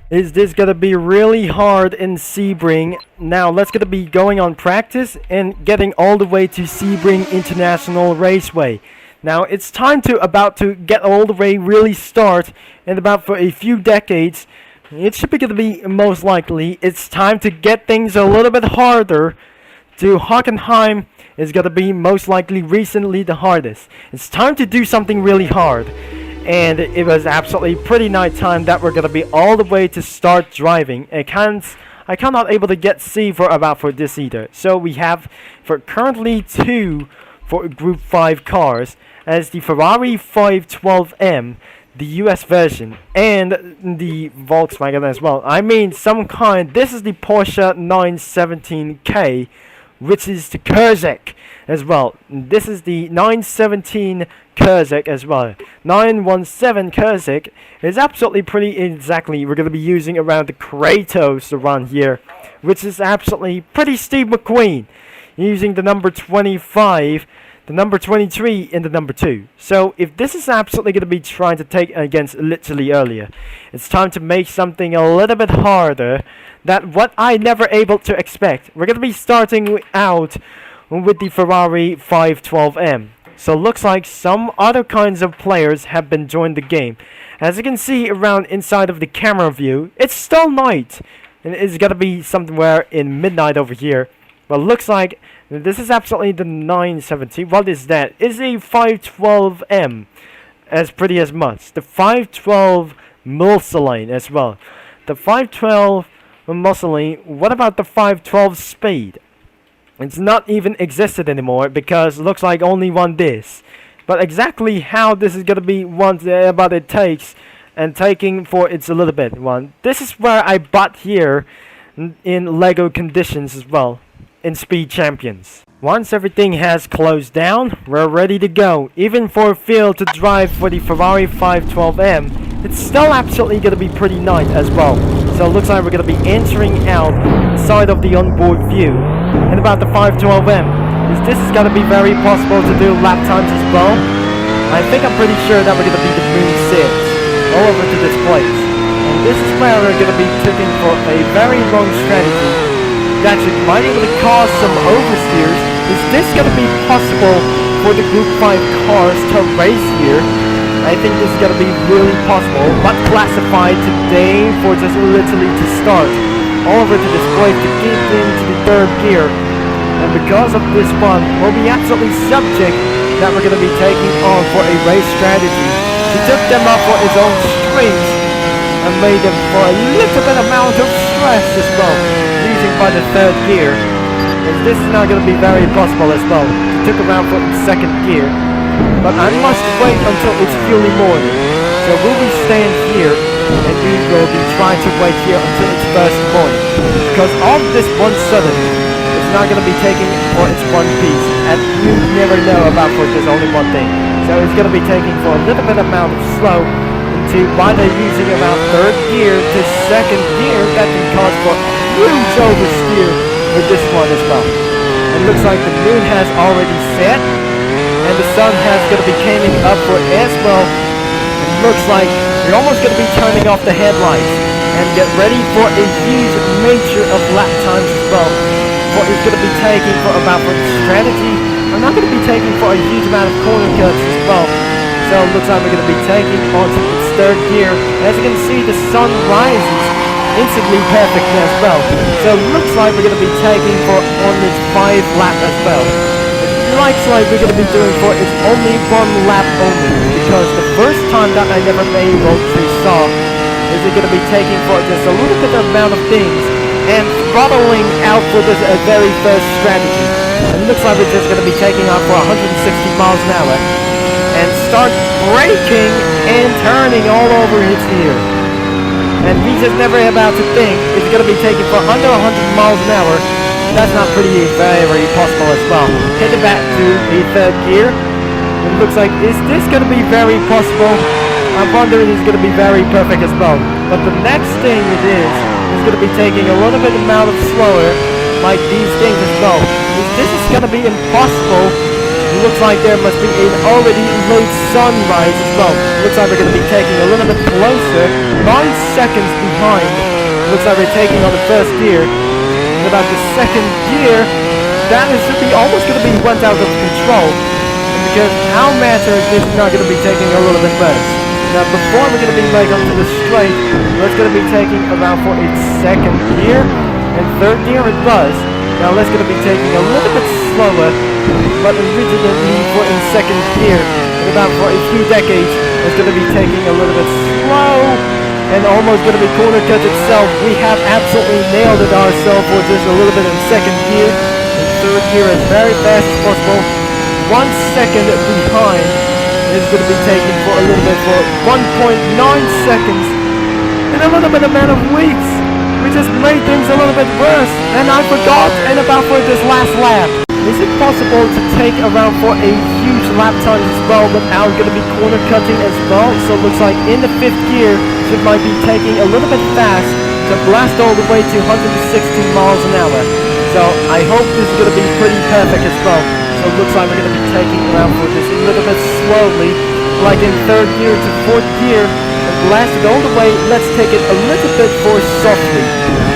Is this gonna be really hard in Sebring? Now let's gonna be going on practice and getting all the way to Sebring International Raceway. Now it's time to about to get all the way really start, and about for a few decades it should be gonna be most likely it's time to get things a little bit harder. To Hockenheim is gonna be most likely recently the hardest. It's time to do something really hard. And it was absolutely pretty night time that we're gonna be all the way to start driving. I cannot able to get C for this either. So we have for currently 2 for Group 5 cars as the Ferrari 512M, the US version, and the Volkswagen as well. I mean some kind. This is the Porsche 917K, which is the Kurzek as well. This is the 917 Kurzek as well. 917 Kurzek is absolutely pretty exactly. We're going to be using around the Kratos around here, which is absolutely pretty Steve McQueen, using the number 25, the number 23, and the number 2. So if this is absolutely going to be trying to take against literally earlier, it's time to make something a little bit harder. That what I never able to expect. We're going to be starting out with the Ferrari 512M. So looks like some other kinds of players have been joined the game. As you can see around inside of the camera view, it's still night. And it's going to be somewhere in midnight over here. But looks like this is absolutely the 970. What is that? It's a 512M. As pretty as much. The 512 Multiline as well. The 512 Mussolini. What about the 512 Speed? It's not even existed anymore because it looks like only one this. But exactly how this is gonna be one about it takes and taking for it's a little bit one. This is where I bought here in Lego conditions as well in Speed Champions. Once everything has closed down, we're ready to go. Even for a field to drive for the Ferrari 512M, it's still absolutely gonna be pretty nice as well. So it looks like we're gonna be entering out side of the onboard view. And about the 512M, this is gonna be very possible to do lap times as well. I think I'm pretty sure that we're gonna be the moon 6 all over to this place. And this is where we're gonna be taking for a very long strategy that might be able to cause some oversteers. Is this gonna be possible for the Group 5 cars to race here? I think this is gonna be really possible, but classified today for just literally to start. All over to this place to get into the 3rd gear. And because of this one, we'll be absolutely subject that we're going to be taking on for a race strategy. He took them up for his own strings and made them for a little bit amount of stress as well, using by the 3rd gear. And this is not going to be very possible as well. He took around for the 2nd gear. But I must wait until it's fully morning. So we'll be staying here. And we will be trying to wait here until it's first morning. Because all this one sudden is not going to be taking for its one piece. And you never know about for just only one thing. So it's going to be taking for a little bit amount of slow into why they're using around 3rd gear to 2nd gear. That can cause for huge oversteer with this one as well. It looks like the moon has already set. And the sun has going to be coming up for as well. It looks like we're almost going to be turning off the headlights and get ready for a huge nature of lap times as well. For it's going to be taking for about for strategy. I'm not going to be taking for a huge amount of corner cuts as well. So it looks like we're going to be taking onto its 3rd gear. As you can see, the sun rises instantly perfect as well. So it looks like we're going to be taking for on its 5 lap as well. Looks like we're going to be doing for is only 1 lap only, because the first time that I never been able to saw is it going to be taking for just a little bit amount of things and throttling out for this very first strategy. And it looks like we're just going to be taking off for 160 miles an hour and start braking and turning all over its ear. And we just never about to think it's going to be taking for under 100 miles an hour. That's not pretty very possible as well. Hit it back to the 3rd gear. It looks like, is this going to be very possible? I'm wondering it's going to be very perfect as well. But the next thing it is going to be taking a little bit amount of slower, like these things as well. This is going to be impossible Looks like there must be an already late sunrise as well. Looks like we're going to be taking a little bit closer. 9 seconds behind. Looks like we're taking on the first gear. And about the second gear, that should be almost going to be went out of control. And because our matter is not going to be taking a little bit less. Now before we're going to be like onto the straight, it's going to be taking around for its second gear. And third gear it was. Now let's going to be taking a little bit slower. But originally for in second gear, in about for a few decades, it's going to be taking a little bit slow. And almost going to be corner cut itself. We have absolutely nailed it ourselves for just a little bit in second gear. And third gear as very fast as possible. 1 second behind is going to be taken for a little bit for 1.9 seconds. In a little bit amount of weeks, we just made things a little bit worse. And I forgot and about for this last lap. Is it possible to take around for a huge lap time as well without going to be corner cutting as well? So it looks like in the 5th gear, it might be taking a little bit fast to blast all the way to 160 miles an hour. So I hope this is going to be pretty perfect as well. So it looks like we're going to be taking around for this a little bit slowly, like in 3rd gear to 4th gear, and blast it all the way. Let's take it a little bit more softly.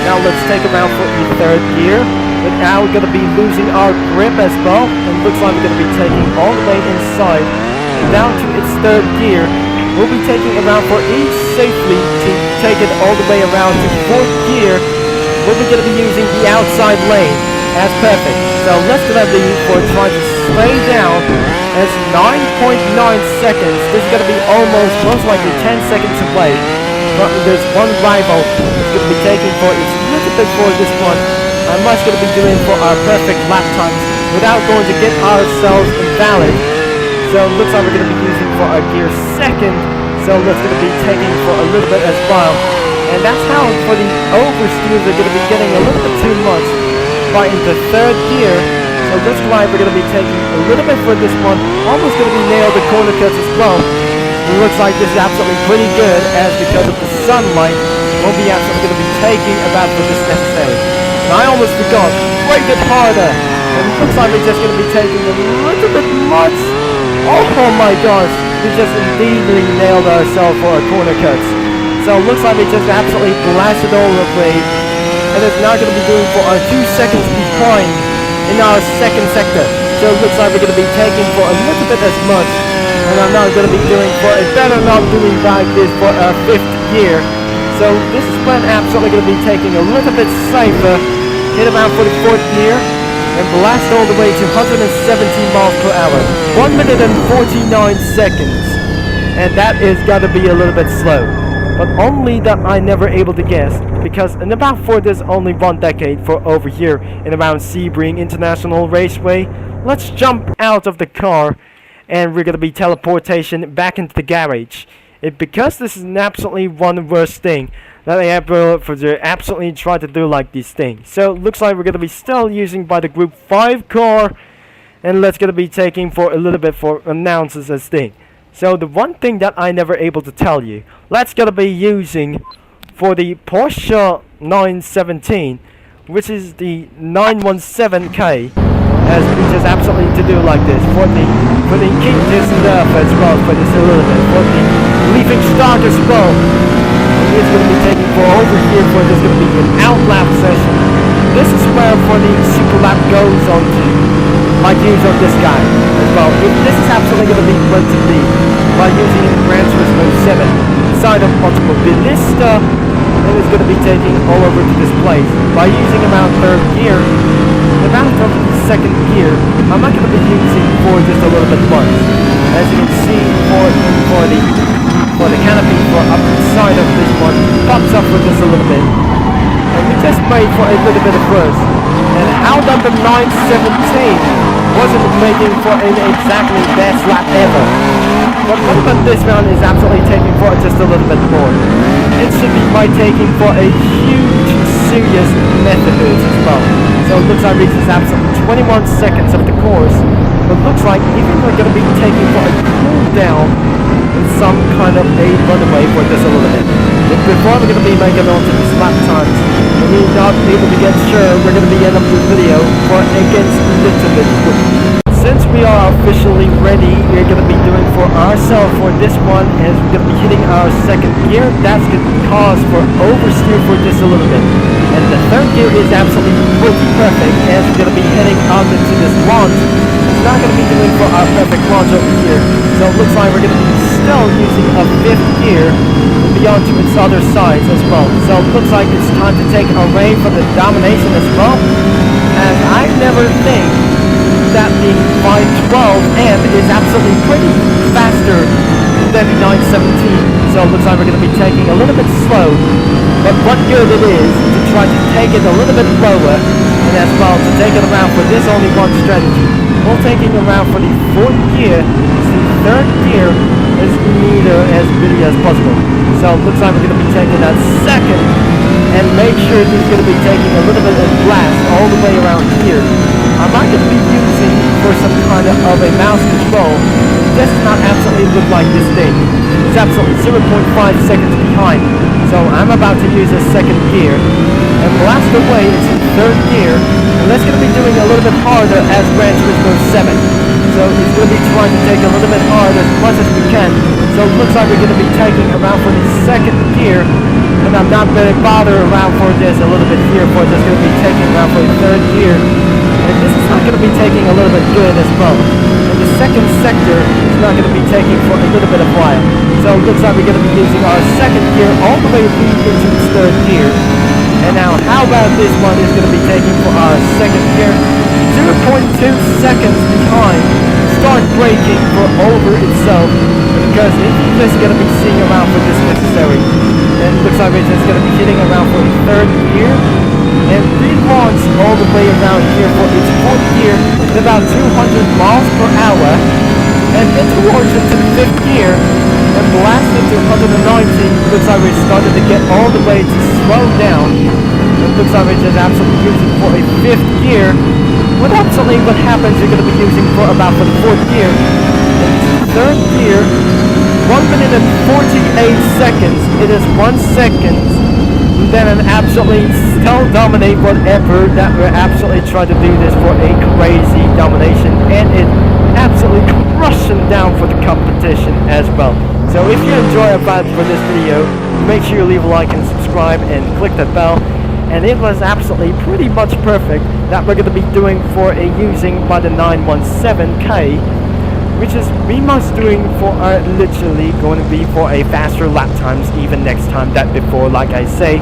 Now let's take around for the 3rd gear. But now we're going to be losing our grip as well. And looks like we're going to be taking all the way inside and down to its 3rd gear. We'll be taking around for each safely to take it all the way around to 4th gear. We'll be going to be using the outside lane as perfect. So let's going to be for trying to slow down as 9.9 seconds. This is going to be almost most likely 10 seconds away. But there's one rival that's going to be taking for its little bit for this one. I'm much going to be doing for our perfect lap times without going to get ourselves invalid. So it looks like we're going to be using for our gear second. So let's going to be taking for a little bit as well. And that's how for the oversteers are going to be getting a little bit too much. But in the 3rd gear, so it looks like we're going to be taking a little bit for this one. Almost going to be nailed the corner cuts as well. It looks like this is absolutely pretty good as because of the sunlight, we'll be absolutely going to be taking about for this necessary. And I almost forgot, brake it harder. And it looks like we're just going to be taking a little bit much. Oh my gosh, we just indeedly nailed ourselves for our corner cuts. So it looks like we just absolutely blasted all the way. And it's now going to be doing for our 2 seconds behind in our second sector. So it looks like we're going to be taking for a little bit as much. And I'm now going to be doing for a better not doing like this for our 5th gear. So this is when absolutely going to be taking a little bit safer. Hit around for the 4th gear and blast all the way to 170 miles per hour. 1 minute and 49 seconds. And that is going to be a little bit slow. But only that I never able to guess. Because in about for this only 1 decade for over here in around Sebring International Raceway. Let's jump out of the car and we're going to be teleportation back into the garage. Because this is an absolutely one worst thing that I ever absolutely try to do like these things. So it looks like we're going to be still using by the group 5 car. And let's going to be taking for a little bit for announces as thing. So the one thing that I never able to tell you. Let's going to be using for the Porsche 917. Which is the 917K. As we just absolutely to do like this. For the King Disney as well. For this a little bit. For the Leafing Stock as well. It's going to be taking for over here for there's going to be an outlap session. This is where for the super lap goes on to like use on this guy as well. This is absolutely going to be meant to be by using Gran Turismo 7 side of Automobilista, and it's going to be taking all over to this place by using around 3rd gear. About the 2nd gear, I'm not going to be using for just a little bit much. As you can see for the canopy for up side of this one pops up for just a little bit. And we just made for a little bit of burst. And how number 917 wasn't making for an exactly best lap ever. But what about this round is absolutely taking for just a little bit more. It should be by taking for a huge serious method as well. So it looks like it reaches absolutely 21 seconds of the course. But looks like even we're going to be taking for a cool down in some kind of a runaway for just a little bit. But before we're going to be making on to these lap times, we're not able to get sure we're going to be end up the video for against little bit. since we are officially ready, we're going to be doing for ourselves for this one is we're going to be hitting our second gear. That's going to cause for oversteer for just a little bit. And the third gear is absolutely pretty perfect as we're going to be heading out into this launch. It's not going to be doing for our perfect launch over here. So it looks like we're going to be still using a fifth gear beyond to its other sides as well. So it looks like it's time to take away from the domination as well. And I never think that the 512M is absolutely pretty faster than the 917. So it looks like we're going to be taking a little bit slow. But what good it is to try to take it a little bit lower and as well to take it around for this only one strategy. We're taking around for the fourth gear, the third gear is neither as really as possible. So it looks like we're going to be taking that second and make sure this is going to be taking a little bit of blast all the way around here. I'm not going to be using for some kind of a mouse control. This does not absolutely look like this thing. It's absolutely 0.5 seconds behind. So I'm about to use a second gear and blast away into third gear. And that's going to be doing a little bit harder as Gran Turismo 7. So it's going to be trying to take a little bit harder as much as we can. So it looks like we're going to be taking around for the second gear. And I'm not going to bother around for this a little bit here for just going to be taking around for the third gear. And this is not going to be taking a little bit good as well. And the second sector is not going to be taking for a little bit of while. So it looks like we're going to be using our second gear all the way into its third gear. And now how about this one is going to be taking for our second gear 0.2 seconds behind. Start braking for over itself. Because if you're just going to be seeing around for this necessary, then it looks like we're just going to be hitting around for the third gear. And relaunch all the way around here for its fourth gear at about 200 miles per hour. And then towards into the fifth gear and blast into 190. Looks like we're starting to get all the way to slow down. It looks like we're just absolutely using for a fifth gear. What absolutely what happens you're going to be using for about for the fourth gear. And third gear, 1 minute and 48 seconds. It is 1 second. Then an absolutely still dominate whatever that we're absolutely trying to do this for a crazy domination, and it absolutely crushing down for the competition as well. So if you enjoy about for this video, make sure you leave a like and subscribe and click that bell. And it was absolutely pretty much perfect that we're going to be doing for a using by the 917K, which is we must doing for our literally going to be for a faster lap times even next time that before, like I say.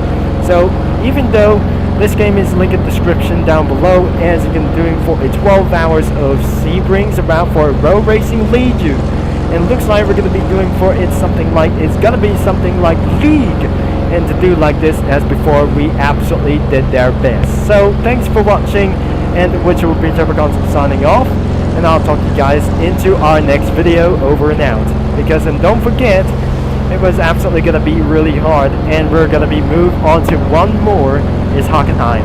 So even though this game is linked in the description down below, as you can doing for a 12 hours of Sebrings about for road racing lead you, and looks like we're going to be doing for it something like it's going to be something like league, and to do like this as before we absolutely did their best. So thanks for watching, and which will be Sebring signing off. And I'll talk to you guys into our next video. Over and out. Because and don't forget, it was absolutely going to be really hard, and we're going to be moved on to one more is Hockenheim.